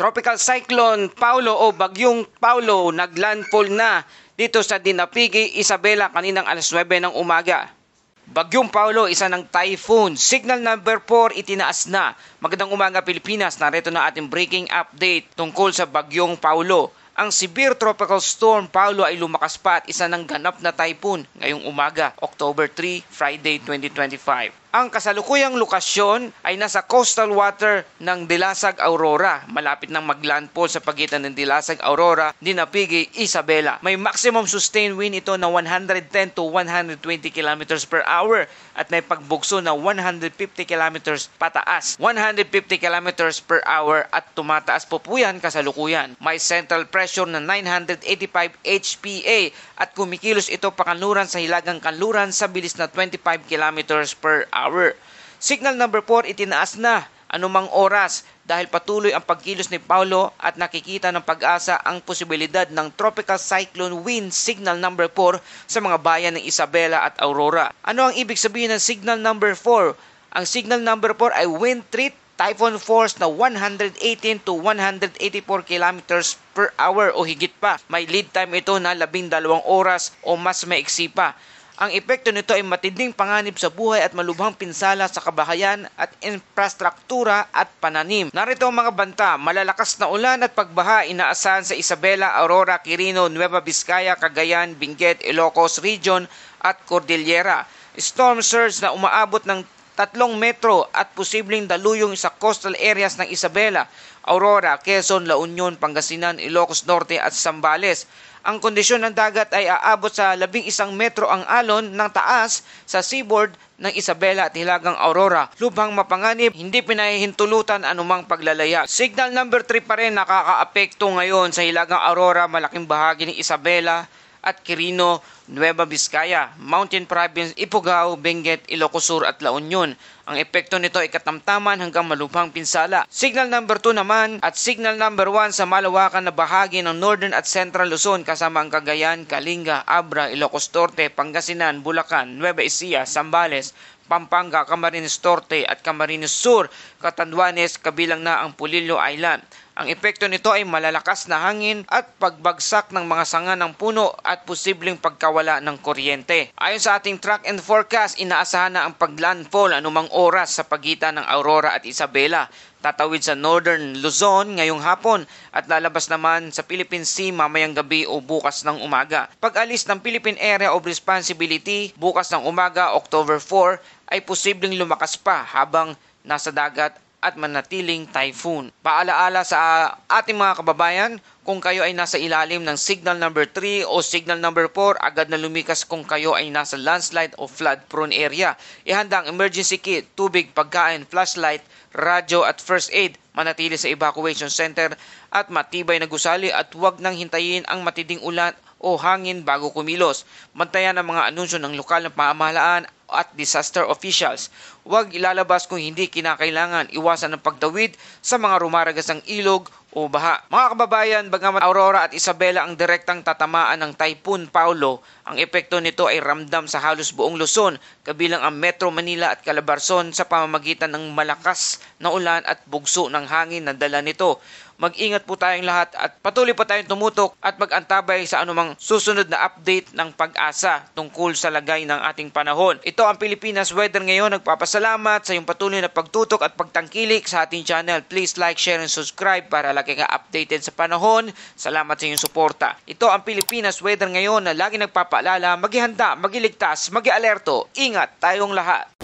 Tropical Cyclone Paulo o Bagyong Paulo naglandfall na dito sa Dinapigue, Isabela kaninang alas 9 ng umaga. Bagyong Paulo, isa ng typhoon. Signal number 4 itinaas na. Magandang umaga Pilipinas, narito na ating breaking update tungkol sa Bagyong Paulo. Ang severe tropical storm Paulo ay lumakas pa at isa ng ganap na typhoon ngayong umaga, October 3, Friday 2025. Ang kasalukuyang lokasyon ay nasa coastal water ng Dilasag, Aurora, malapit ng maglandfall sa pagitan ng Dilasag, Aurora, Dinapigue, Isabela. May maximum sustained wind ito na 110 to 120 km per hour at may pagbugso na 150 km pataas, 150 km per hour at tumataas po yan kasalukuyan. May central pressure na 985 HPA at kumikilos ito pakanluran sa hilagang kanluran sa bilis na 25 km per hour. Signal number 4 itinaas na anumang oras dahil patuloy ang pagkilos ni Paulo at nakikita ng pag-asa ang posibilidad ng tropical cyclone wind signal number 4 sa mga bayan ng Isabela at Aurora. Ano ang ibig sabihin ng signal number 4? Ang signal number 4 ay wind threat typhoon force na 118 to 184 km per hour o higit pa. May lead time ito na 12 oras o mas maiksi pa. Ang epekto nito ay matinding panganib sa buhay at malubhang pinsala sa kabahayan at infrastruktura at pananim. Narito ang mga banta, malalakas na ulan at pagbaha inaasahan sa Isabela, Aurora, Quirino, Nueva Vizcaya, Cagayan, Benguet, Ilocos Region at Cordillera. Storm surge na umaabot ng 3 metro at posibleng daluyong sa coastal areas ng Isabela, Aurora, Quezon, La Union, Pangasinan, Ilocos Norte at Zambales. Ang kondisyon ng dagat ay aabot sa 11 metro ang alon ng taas sa seaboard ng Isabela at Hilagang Aurora. Lubhang mapanganib, hindi pinahihintulutan anumang paglalaya. Signal number 3 pa rin nakakaapekto ngayon sa Hilagang Aurora, malaking bahagi ng Isabela at Quirino, Nueva Vizcaya, Mountain Province, Ifugao, Benguet, Ilocos Sur at La Union. Ang epekto nito ay katamtaman hanggang malubhang pinsala. Signal number 2 naman at signal number 1 sa malawakan na bahagi ng Northern at Central Luzon kasama ang Cagayan, Kalinga, Abra, Ilocos Norte, Pangasinan, Bulacan, Nueva Ecija, Zambales, Pampanga, Camarines Norte at Camarines Sur, Catanduanes, kabilang na ang Pulillo Island. Ang epekto nito ay malalakas na hangin at pagbagsak ng mga sanga ng puno at posibleng pagkawala ng kuryente. Ayon sa ating track and forecast, inaasahan na ang paglandfall anumang oras sa pagitan ng Aurora at Isabela. Tatawid sa Northern Luzon ngayong hapon at lalabas naman sa Philippine Sea mamayang gabi o bukas ng umaga. Pag-alis ng Philippine Area of Responsibility bukas ng umaga, October 4, ay posibleng lumakas pa habang nasa dagat at manatiling typhoon. Paalaala sa ating mga kababayan, kung kayo ay nasa ilalim ng signal number 3 o signal number 4, agad na lumikas kung kayo ay nasa landslide o flood-prone area. Ihanda ang emergency kit, tubig, pagkain, flashlight, radyo at first aid. Manatili sa evacuation center at matibay na gusali at huwag nang hintayin ang matinding ulan o hangin bago kumilos. Bantayan ang mga anunsyo ng lokal na pamahalaan at disaster officials. Huwag ilalabas kung hindi kinakailangan. Iwasan ang pagtawid sa mga rumaragasang ilog o baha. Mga kababayan, bagamat Aurora at Isabela ang direktang tatamaan ng Typhoon Paulo, ang epekto nito ay ramdam sa halos buong Luzon, kabilang ang Metro Manila at Calabarzon sa pamamagitan ng malakas na ulan at bugso ng hangin na dala nito. Mag-ingat po tayong lahat at patuloy po tayong tumutok at mag-antabay sa anumang susunod na update ng pag-asa tungkol sa lagay ng ating panahon. Ito ang Pilipinas Weather ngayon. Nagpapasalamat sa iyong patuloy na pagtutok at pagtangkilik sa ating channel. Please like, share, and subscribe para lagi ka updated sa panahon. Salamat sa iyong suporta. Ito ang Pilipinas Weather ngayon na lagi nagpapaalala, maghihanda, magiligtas, mag-alerto. Ingat tayong lahat.